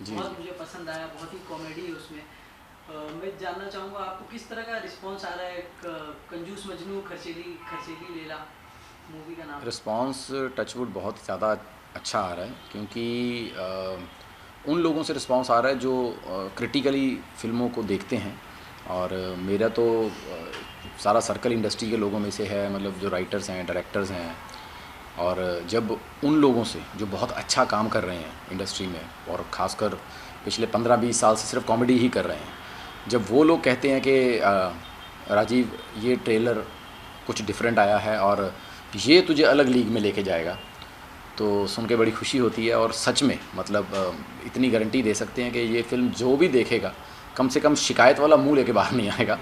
जी, बहुत जी। मुझे पसंद आया, बहुत ही कॉमेडी है उसमें। मैं जानना चाहूँगा आपको किस तरह का रिस्पॉन्स आ रहा है कंजूस मजनू खर्चीली खर्चीली लैला मूवी का नाम। रिस्पॉन्स टचवुड बहुत ज़्यादा अच्छा आ रहा है, क्योंकि उन लोगों से रिस्पॉन्स आ रहा है जो क्रिटिकली फ़िल्मों को देखते हैं। और मेरा तो सारा सर्कल इंडस्ट्री के लोगों में से है, मतलब जो राइटर्स हैं, डायरेक्टर्स हैं। और जब उन लोगों से जो बहुत अच्छा काम कर रहे हैं इंडस्ट्री में, और ख़ासकर पिछले 15-20 साल से सिर्फ कॉमेडी ही कर रहे हैं, जब वो लोग कहते हैं कि राजीव ये ट्रेलर कुछ डिफरेंट आया है और ये तुझे अलग लीग में लेके जाएगा, तो सुन के बड़ी खुशी होती है। और सच में मतलब इतनी गारंटी दे सकते हैं कि ये फ़िल्म जो भी देखेगा कम से कम शिकायत वाला मुंह लेके बाहर नहीं आएगा।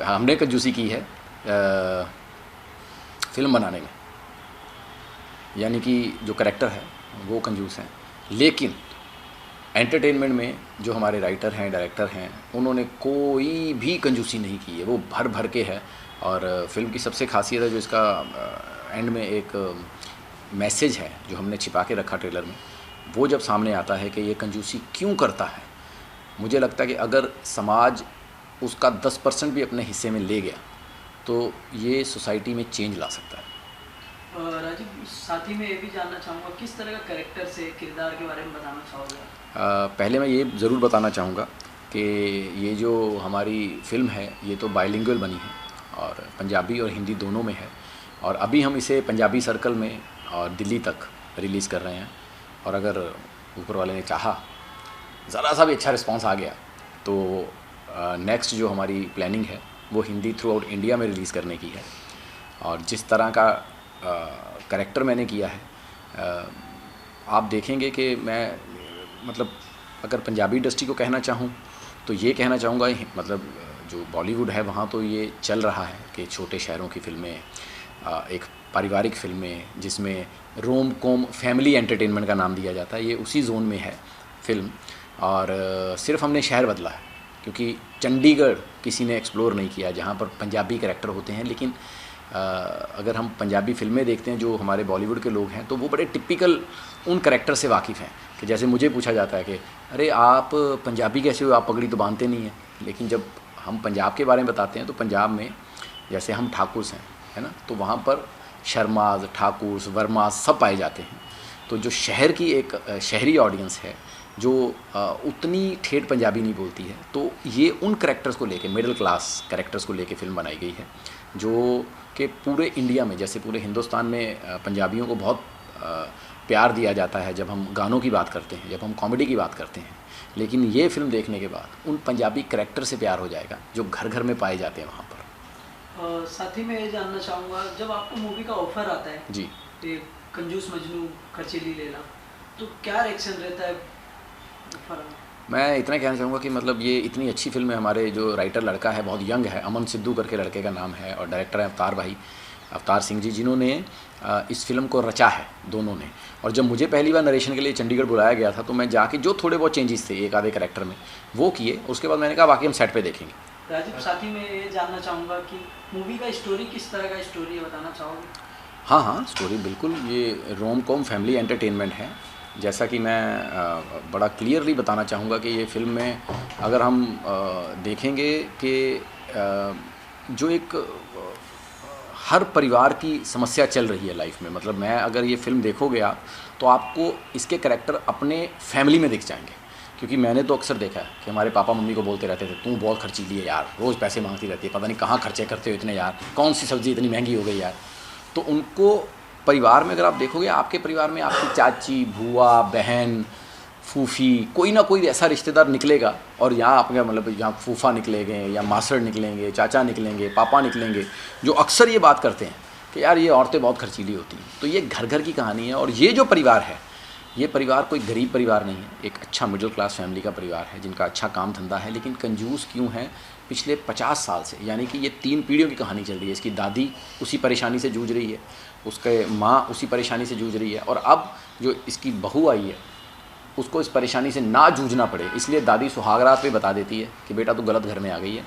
हमने कंजूसी की है फ़िल्म बनाने में, यानी कि जो करैक्टर है वो कंजूस हैं, लेकिन एंटरटेनमेंट में जो हमारे राइटर हैं, डायरेक्टर हैं, उन्होंने कोई भी कंजूसी नहीं की है, वो भर भर के है। और फिल्म की सबसे खासियत है जो इसका एंड में एक मैसेज है जो हमने छिपा के रखा ट्रेलर में, वो जब सामने आता है कि ये कंजूसी क्यों करता है, मुझे लगता है कि अगर समाज उसका 10% भी अपने हिस्से में ले गया तो ये सोसाइटी में चेंज ला सकता है। राजीव, साथ ही में ये भी जानना चाहूँगा किस तरह का कैरेक्टर से किरदार के बारे में बताना चाहोगे। पहले मैं ये ज़रूर बताना चाहूँगा कि ये जो हमारी फ़िल्म है ये तो बाइलिंगुअल बनी है, और पंजाबी और हिंदी दोनों में है। और अभी हम इसे पंजाबी सर्कल में और दिल्ली तक रिलीज़ कर रहे हैं। और अगर ऊपर वाले ने चाहा, ज़रा सा भी अच्छा रिस्पांस आ गया, तो नेक्स्ट जो हमारी प्लानिंग है वो हिंदी थ्रू आउट इंडिया में रिलीज़ करने की है। और जिस तरह का कैरेक्टर मैंने किया है, आप देखेंगे कि मैं मतलब अगर पंजाबी इंडस्ट्री को कहना चाहूँ तो ये कहना चाहूँगा, मतलब जो बॉलीवुड है वहाँ तो ये चल रहा है कि छोटे शहरों की फ़िल्में, एक पारिवारिक फ़िल्में जिसमें रोम कॉम फैमिली एंटरटेनमेंट का नाम दिया जाता है, ये उसी जोन में है फ़िल्म। और सिर्फ हमने शहर बदला है, क्योंकि चंडीगढ़ किसी ने एक्सप्लोर नहीं किया जहाँ पर पंजाबी कैरेक्टर होते हैं। लेकिन अगर हम पंजाबी फ़िल्में देखते हैं जो हमारे बॉलीवुड के लोग हैं, तो वो बड़े टिपिकल उन कैरेक्टर से वाकिफ़ हैं कि जैसे मुझे पूछा जाता है कि अरे आप पंजाबी कैसे हो, आप पगड़ी तो बांधते नहीं हैं। लेकिन जब हम पंजाब के बारे में बताते हैं तो पंजाब में जैसे हम ठाकुर्स हैं, है ना, तो वहाँ पर शर्माज, ठाकुर्स, वर्माज सब पाए जाते हैं। तो जो शहर की एक शहरी ऑडियंस है जो उतनी ठेठ पंजाबी नहीं बोलती है, तो ये उन कैरेक्टर्स को लेके, मिडिल क्लास कैरेक्टर्स को लेके फ़िल्म बनाई गई है, जो कि पूरे इंडिया में, जैसे पूरे हिंदुस्तान में पंजाबियों को बहुत प्यार दिया जाता है जब हम गानों की बात करते हैं, जब हम कॉमेडी की बात करते हैं। लेकिन ये फ़िल्म देखने के बाद उन पंजाबी कैरेक्टर से प्यार हो जाएगा जो घर घर में पाए जाते हैं वहाँ पर। साथ ही मैं ये जानना चाहूँगा, जब आपको मूवी का ऑफर आता है जी, ये कंजूस मजनू खर्चीली लैला, तो क्या रिएक्शन रहता है ऑफर में। मैं इतना कहना चाहूँगा कि मतलब ये इतनी अच्छी फ़िल्म है। हमारे जो राइटर लड़का है बहुत यंग है, अमन सिद्धू करके लड़के का नाम है, और डायरेक्टर है अवतार भाई, अवतार सिंह जी, जिन्होंने इस फिल्म को रचा है दोनों ने। और जब मुझे पहली बार नरेशन के लिए चंडीगढ़ बुलाया गया था तो मैं जाके जो थोड़े बहुत चेंजेस थे एक आधे कैरेक्टर में वो किए, उसके बाद मैंने कहा बाकी हम सेट पे देखेंगे। राजीव, साथ ही में ये जानना चाहूँगा कि मूवी का स्टोरी किस तरह का स्टोरी है, बताना चाहोगे। हाँ हाँ, स्टोरी बिल्कुल ये रोम कॉम फैमिली एंटरटेनमेंट है। जैसा कि मैं बड़ा क्लियरली बताना चाहूँगा कि ये फ़िल्म में अगर हम देखेंगे कि जो एक हर परिवार की समस्या चल रही है लाइफ में, मतलब मैं अगर ये फ़िल्म देखोगे आप तो आपको इसके कैरेक्टर अपने फैमिली में दिख जाएंगे। क्योंकि मैंने तो अक्सर देखा है कि हमारे पापा मम्मी को बोलते रहते थे, तू बहुत खर्चीली है यार, रोज़ पैसे मांगती रहती है, पता नहीं कहाँ खर्चे करते हो इतने यार, कौन सी सब्ज़ी इतनी महंगी हो गई यार। तो उनको परिवार में अगर आप देखोगे, आपके परिवार में आपकी चाची, बुआ, बहन, फूफी, कोई ना कोई ऐसा रिश्तेदार निकलेगा। और यहाँ आपके मतलब यहाँ फूफा निकलेंगे या मासड़ निकलेंगे, चाचा निकलेंगे, पापा निकलेंगे, जो अक्सर ये बात करते हैं कि यार ये औरतें बहुत खर्चीली होती हैं। तो ये घर घर की कहानी है। और ये जो परिवार है, ये परिवार कोई गरीब परिवार नहीं है, एक अच्छा मिडिल क्लास फैमिली का परिवार है जिनका अच्छा काम धंधा है। लेकिन कंजूस क्यों है, पिछले 50 साल से, यानी कि ये 3 पीढ़ियों की कहानी चल रही है। इसकी दादी उसी परेशानी से जूझ रही है, उसके माँ उसी परेशानी से जूझ रही है, और अब जो इसकी बहू आई है उसको इस परेशानी से ना जूझना पड़े, इसलिए दादी सुहागरात पे बता देती है कि बेटा तू गलत घर में आ गई है।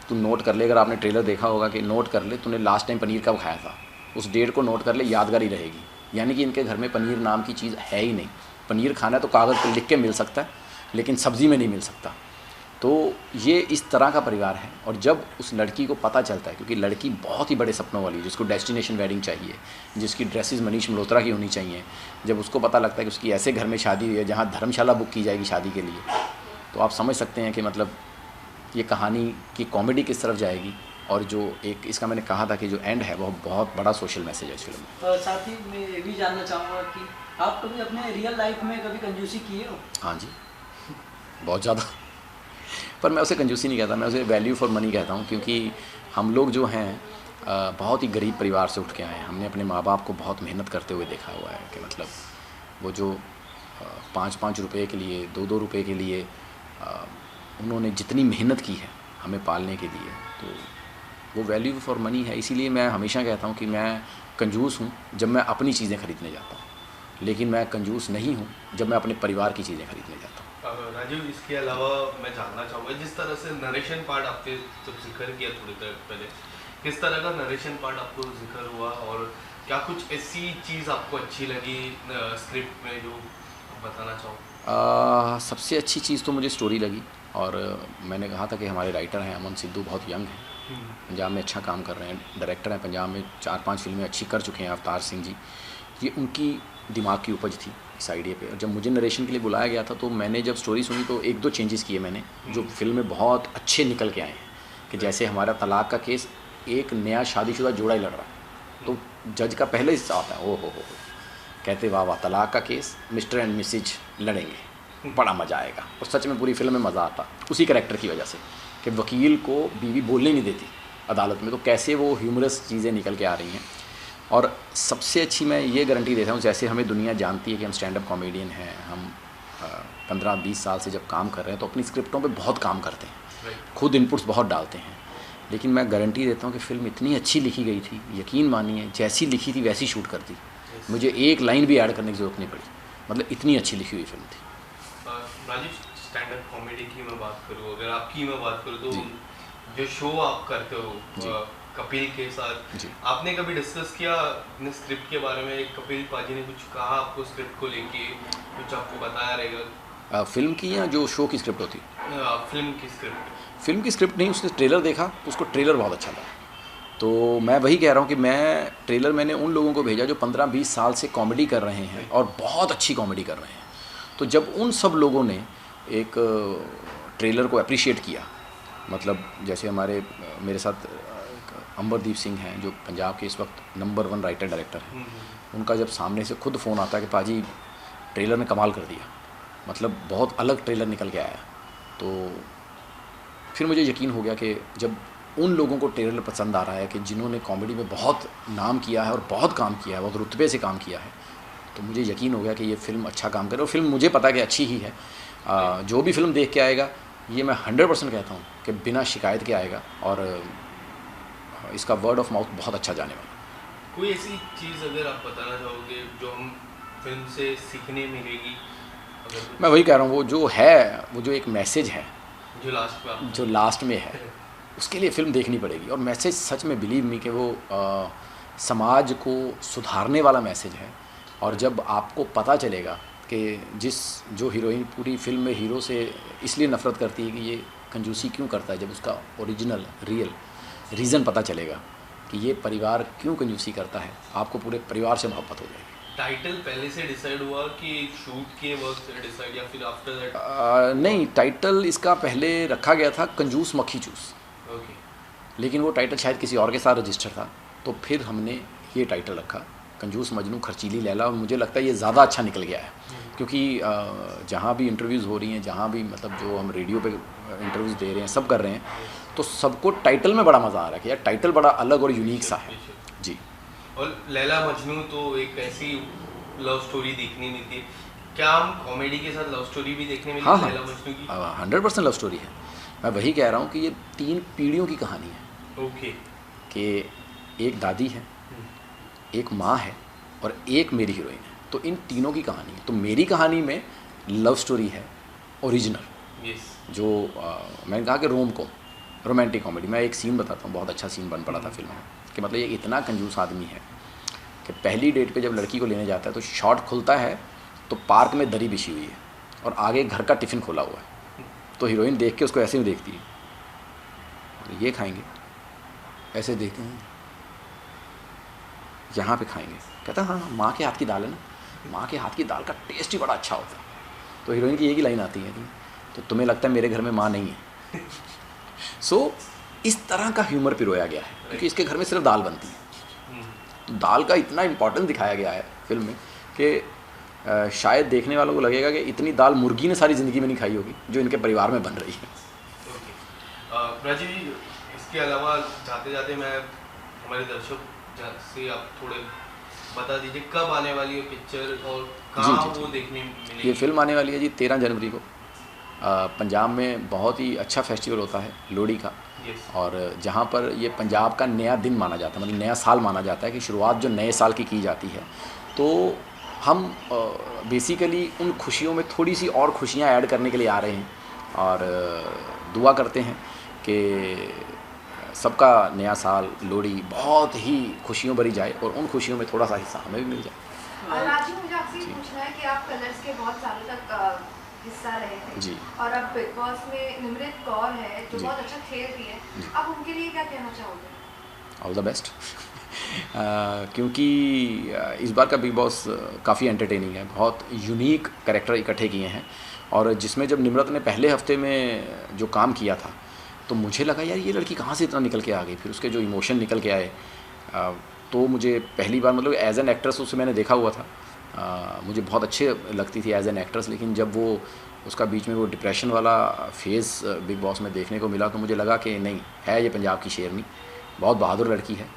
तू नोट कर ले, अगर आपने ट्रेलर देखा होगा कि नोट कर ले तूने लास्ट टाइम पनीर कब खाया था, उस डेट को नोट कर ले, यादगारी रहेगी। यानी कि इनके घर में पनीर नाम की चीज़ है ही नहीं। पनीर खाना है तो कागज़ पर लिख के मिल सकता है, लेकिन सब्ज़ी में नहीं मिल सकता। तो ये इस तरह का परिवार है। और जब उस लड़की को पता चलता है, क्योंकि लड़की बहुत ही बड़े सपनों वाली है, जिसको डेस्टिनेशन वेडिंग चाहिए, जिसकी ड्रेसेस मनीष मल्होत्रा की होनी चाहिए, जब उसको पता लगता है कि उसकी ऐसे घर में शादी हुई है जहाँ धर्मशाला बुक की जाएगी शादी के लिए, तो आप समझ सकते हैं कि मतलब ये कहानी की कॉमेडी किस तरफ जाएगी। और जो एक इसका मैंने कहा था कि जो एंड है वो बहुत बड़ा सोशल मैसेज है इस फिल्म में। साथ ही मैं ये भी जानना चाहूँगा कि आप कभी अपने रियल लाइफ में कभी कंजूसी किए हो? हाँ जी, बहुत ज़्यादा। पर मैं उसे कंजूसी नहीं कहता, मैं उसे वैल्यू फॉर मनी कहता हूँ, क्योंकि हम लोग जो हैं बहुत ही गरीब परिवार से उठ के आए हैं। हमने अपने माँ बाप को बहुत मेहनत करते हुए देखा हुआ है कि मतलब वो जो 5-5 रुपये के लिए, 2-2 रुपये के लिए उन्होंने जितनी मेहनत की है हमें पालने के लिए, तो वो वैल्यू फॉर मनी है। इसीलिए मैं हमेशा कहता हूँ कि मैं कंजूस हूँ जब मैं अपनी चीज़ें खरीदने जाता हूँ, लेकिन मैं कंजूस नहीं हूँ जब मैं अपने परिवार की चीज़ें खरीदने जाता हूँ। राजीव, इसके अलावा मैं जानना चाहूँगा, जिस तरह से नरेशन पार्ट आपने जब जिक्र किया थोड़ी देर पहले, किस तरह का नरेशन पार्ट आपको जिक्र हुआ, और क्या कुछ ऐसी चीज़ आपको अच्छी लगी स्क्रिप्ट में जो आप बताना चाहो? सबसे अच्छी चीज़ तो मुझे स्टोरी लगी। और मैंने कहा था कि हमारे राइटर हैं अमन सिद्धू, बहुत यंग हैं, पंजाब में अच्छा काम कर रहे हैं, डायरेक्टर हैं, पंजाब में 4-5 फिल्में अच्छी कर चुके हैं, अवतार सिंह जी। ये उनकी दिमाग की उपज थी इस आइडिया पे। और जब मुझे नरेशन के लिए बुलाया गया था तो मैंने जब स्टोरी सुनी तो 1-2 चेंजेस किए मैंने, जो फिल्म में बहुत अच्छे निकल के आए हैं। कि जैसे हमारा तलाक का केस एक नया शादीशुदा जोड़ा ही लड़ रहा है, तो जज का पहले हिस्सा आता है, ओ हो कहते वाह वाह, तलाक का केस मिस्टर एंड मिसेज लड़ेंगे, बड़ा मज़ा आएगा। और सच में पूरी फिल्म में मज़ा आता उसी कैरेक्टर की वजह से कि वकील को बीवी बोलने नहीं देती अदालत में, तो कैसे वो ह्यूमरस चीज़ें निकल के आ रही हैं। और सबसे अच्छी मैं ये गारंटी देता हूँ, जैसे हमें दुनिया जानती है कि हम स्टैंड अप कॉमेडियन हैं, हम 15-20 साल से जब काम कर रहे हैं तो अपनी स्क्रिप्टों पे बहुत काम करते हैं, खुद इनपुट्स बहुत डालते हैं, लेकिन मैं गारंटी देता हूँ कि फ़िल्म इतनी अच्छी लिखी गई थी, यकीन मानिए जैसी लिखी थी वैसी शूट कर दी, मुझे एक लाइन भी ऐड करने की ज़रूरत नहीं पड़ी, मतलब इतनी अच्छी लिखी हुई फिल्म थी। राजीव, स्टैंड अप कॉमेडी की मैं बात करूँ, अगर आपकी मैं बात करूँ, तो जो शो आप करते हो कपिल के साथ, आपने कभी डिस्कस किया अपने स्क्रिप्ट के बारे में? कपिल पाजी ने कुछ कहा आपको स्क्रिप्ट को लेके, कुछ आपको बताया रहेगा? फिल्म की या जो शो की स्क्रिप्ट होती? फिल्म की स्क्रिप्ट। फिल्म की स्क्रिप्ट नहीं, उसने ट्रेलर देखा, उसको ट्रेलर बहुत अच्छा लगा। तो मैं वही कह रहा हूँ कि मैं ट्रेलर मैंने उन लोगों को भेजा जो 15-20 साल से कॉमेडी कर रहे हैं और बहुत अच्छी कॉमेडी कर रहे हैं। तो जब उन सब लोगों ने एक ट्रेलर को अप्रिशिएट किया, मतलब जैसे मेरे साथ अंबरदीप सिंह हैं जो पंजाब के इस वक्त नंबर 1 राइटर डायरेक्टर हैं, उनका जब सामने से खुद फ़ोन आता है कि पाजी ट्रेलर ने कमाल कर दिया, मतलब बहुत अलग ट्रेलर निकल के आया, तो फिर मुझे यकीन हो गया कि जब उन लोगों को ट्रेलर पसंद आ रहा है कि जिन्होंने कॉमेडी में बहुत नाम किया है और बहुत काम किया है, बहुत रुतबे से काम किया है, तो मुझे यकीन हो गया कि ये फ़िल्म अच्छा काम करे। और फिल्म मुझे पता है कि अच्छी ही है। जो भी फिल्म देख के आएगा, ये मैं 100% कहता हूँ कि बिना शिकायत के आएगा, और इसका वर्ड ऑफ माउथ बहुत अच्छा जाने वाला। कोई ऐसी चीज़ अगर आप बताना चाहोगे जो हम फिल्म से सीखने मिलेगी? मैं वही कह रहा हूँ, वो जो है, वो जो एक मैसेज है जो लास्ट में है, उसके लिए फ़िल्म देखनी पड़ेगी। और मैसेज सच में बिलीव मी कि वो समाज को सुधारने वाला मैसेज है। और जब आपको पता चलेगा कि जो हीरोइन पूरी फिल्म में हीरो से इसलिए नफ़रत करती है कि ये कंजूसी क्यों करता है, जब उसका ओरिजिनल रियल रीज़न पता चलेगा कि ये परिवार क्यों कंजूसी करता है, आपको पूरे परिवार से मोहब्बत हो जाएगी। टाइटल पहले से डिसाइड हुआ कि शूट के वक्त से डिसाइड, या फिर आफ्टर दैट? नहीं, टाइटल इसका पहले रखा गया था कंजूस मक्खी चूस, लेकिन वो टाइटल शायद किसी और के साथ रजिस्टर था, तो फिर हमने ये टाइटल रखा कंजूस मजनू खर्चीली लैला। और मुझे लगता है ये ज़्यादा अच्छा निकल गया है, क्योंकि जहाँ भी इंटरव्यूज़ हो रही हैं, जहाँ भी मतलब जो हम रेडियो पे इंटरव्यूज़ दे रहे हैं, सब कर रहे हैं, तो सबको टाइटल में बड़ा मज़ा आ रहा है कि यार टाइटल बड़ा अलग और यूनिक सा है जी। और लैला मजनू तो एक ऐसी लव स्टोरी देखने मिलती है, क्या हम कॉमेडी के साथ लव स्टोरी भी देखने मिलती है? लैला मजनू की 100% लव स्टोरी है। मैं वही कह रहा हूँ कि ये 3 पीढ़ियों की कहानी है। ओके। कि एक दादी है, एक माँ है और एक मेरी हीरोइन है, तो इन तीनों की कहानी है। तो मेरी कहानी में लव स्टोरी है ओरिजिनल, जो मैंने कहा कि रोमांटिक कॉमेडी। मैं एक सीन बताता हूँ, बहुत अच्छा सीन बन पड़ा था फिल्म में, कि मतलब ये इतना कंजूस आदमी है कि पहली डेट पे जब लड़की को लेने जाता है तो शॉट खुलता है तो तो पार्क में दरी बिछी हुई है और आगे घर का टिफ़िन खोला हुआ है, तो हीरोइन देख के उसको ऐसे ही देखती है, ये खाएंगे, ऐसे देखते हैं, यहाँ पे खाएंगे, कहता हाँ माँ के हाथ की दाल है ना, माँ के हाथ की दाल का टेस्ट ही बड़ा अच्छा होता है। तो हीरोइन की एक ही लाइन आती है, तो तुम्हें लगता है मेरे घर में माँ नहीं है। सो इस तरह का ह्यूमर पिरोया गया है, क्योंकि इसके घर में सिर्फ दाल बनती है। तो दाल का इतना इम्पोर्टेंस दिखाया गया है फिल्म में कि शायद देखने वालों को लगेगा कि इतनी दाल मुर्गी ने सारी ज़िंदगी में नहीं खाई होगी जो इनके परिवार में बन रही है। राजीव जी, इसके अलावा जाते जाते मैं हमारे दर्शक से आप थोड़े बता दीजिए कब आने वाली है पिक्चर और कहाँ वो देखने मिलेगी? ये फिल्म आने वाली है जी 13 जनवरी को। पंजाब में बहुत ही अच्छा फेस्टिवल होता है लोहड़ी का, और जहाँ पर ये पंजाब का नया दिन माना जाता है, मतलब नया साल माना जाता है कि शुरुआत जो नए साल की जाती है। तो हम बेसिकली उन खुशियों में थोड़ी सी और खुशियाँ ऐड करने के लिए आ रहे हैं और दुआ करते हैं कि सबका नया साल लोहड़ी बहुत ही खुशियों भरी जाए और उन खुशियों में थोड़ा सा हिस्सा हमें भी मिल जाए। राजीव, मुझे आपसे ये पूछना है कि आप कलर्स के बहुत सालों तक हिस्सा रहे थे जी, और अब बिग बॉस में निमृत कौर है जो बहुत अच्छा खेल रही है, आप उनके लिए क्या कहना चाहोगे? All the best. क्योंकि इस बार का बिग बॉस काफ़ी एंटरटेनिंग है, बहुत यूनिक कैरेक्टर इकट्ठे किए हैं, और जिसमें जब निम्रत ने पहले हफ्ते में जो काम किया था तो मुझे लगा यार ये लड़की कहाँ से इतना निकल के आ गई, फिर उसके जो इमोशन निकल के आए, तो मुझे पहली बार मतलब एज एन एक्ट्रेस उसे मैंने देखा हुआ था, मुझे बहुत अच्छे लगती थी एज एन एक्ट्रेस, लेकिन जब वो उसका बीच में वो डिप्रेशन वाला फेज़ बिग बॉस में देखने को मिला तो मुझे लगा कि नहीं है, ये पंजाब की शेरनी, बहुत बहादुर लड़की है,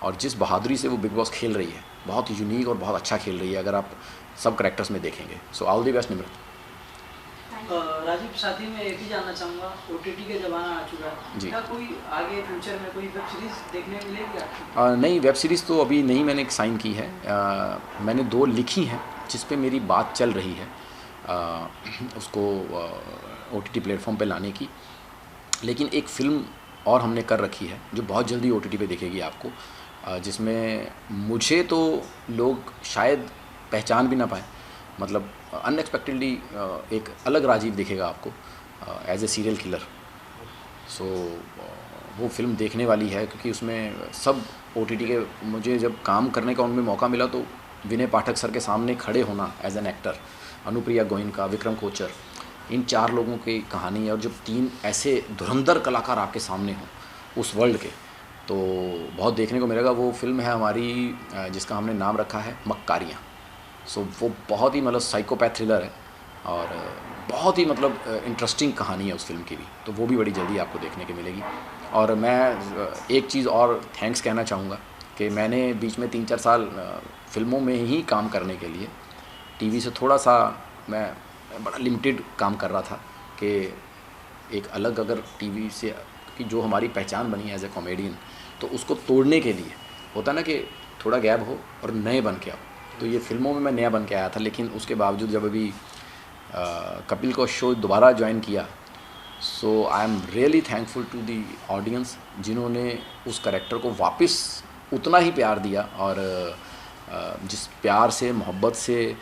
और जिस बहादुरी से वो बिग बॉस खेल रही है बहुत यूनिक और बहुत अच्छा खेल रही है अगर आप सब कैरेक्टर्स में देखेंगे। So all the best Nimrat. Rajiv, साथ ही में एक ही जानना चाहूँगा, OTT का ज़माना आ चुका है, क्या कोई आगे फ्यूचर में कोई वेब सीरीज़ देखने मिलेगी आपको? नहीं, वेब सीरीज़ तो अभी नहीं मैंने साइन की है, मैंने 2 लिखी हैं जिस पे मेरी बात चल रही है उसको OTT प्लेटफॉर्म पे लाने की, लेकिन एक फ़िल्म और हमने कर रखी है जो बहुत जल्दी OTT पे दिखेगी आपको, जिसमें मुझे तो लोग शायद पहचान भी ना पाएँ, मतलब अनएक्सपेक्टेडली एक अलग राजीव दिखेगा आपको एज ए सीरियल किलर। सो वो फिल्म देखने वाली है, क्योंकि उसमें सब OTT के, मुझे जब काम करने का उनमें मौका मिला तो विनय पाठक सर के सामने खड़े होना as an actor, Anupriya Goenka, Vikram Kochhar, इन 4 लोगों की कहानी है, और जब 3 ऐसे धुरंधर कलाकार आपके सामने हों उस वर्ल्ड के, तो बहुत देखने को मिलेगा। वो फिल्म है हमारी जिसका हमने नाम रखा है मक्कारियाँ। सो वो बहुत ही मतलब साइकोपैथ थ्रिलर है और बहुत ही मतलब इंटरेस्टिंग कहानी है उस फिल्म की भी, तो वो भी बड़ी जल्दी आपको देखने को मिलेगी। और मैं एक चीज़ और थैंक्स कहना चाहूँगा कि मैंने बीच में 3-4 साल फिल्मों में ही काम करने के लिए टीवी से थोड़ा सा मैं बड़ा लिमिटेड काम कर रहा था कि एक अलग अगर टीवी से कि जो हमारी पहचान बनी एज ए कॉमेडियन, तो उसको तोड़ने के लिए होता ना कि थोड़ा गैप हो और नए बन के आओ, तो ये फिल्मों में मैं नया बन के आया था। लेकिन उसके बावजूद जब अभी कपिल को शो दोबारा ज्वाइन किया, so I am really thankful to the audience जिन्होंने उस कैरेक्टर को वापस उतना ही प्यार दिया, और जिस प्यार से मोहब्बत से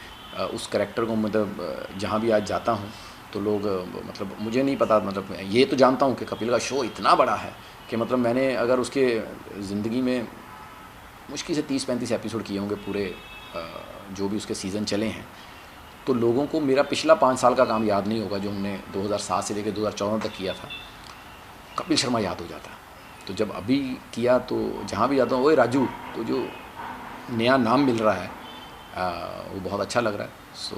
उस कैरेक्टर को मतलब जहाँ भी आज जाता हूँ तो लोग मतलब मुझे नहीं पता, मतलब ये तो जानता हूँ कि कपिल का शो इतना बड़ा है कि मतलब मैंने अगर उसके ज़िंदगी में मुश्किल से 30-35 एपिसोड किए होंगे पूरे जो भी उसके सीज़न चले हैं, तो लोगों को मेरा पिछला 5 साल का काम याद नहीं होगा जो हमने 2007 से लेकर 2014 तक किया था, कपिल शर्मा याद हो जाता। तो जब अभी किया तो जहाँ भी जाता हूँ ओए राजू, तो जो नया नाम मिल रहा है वो बहुत अच्छा लग रहा है। सो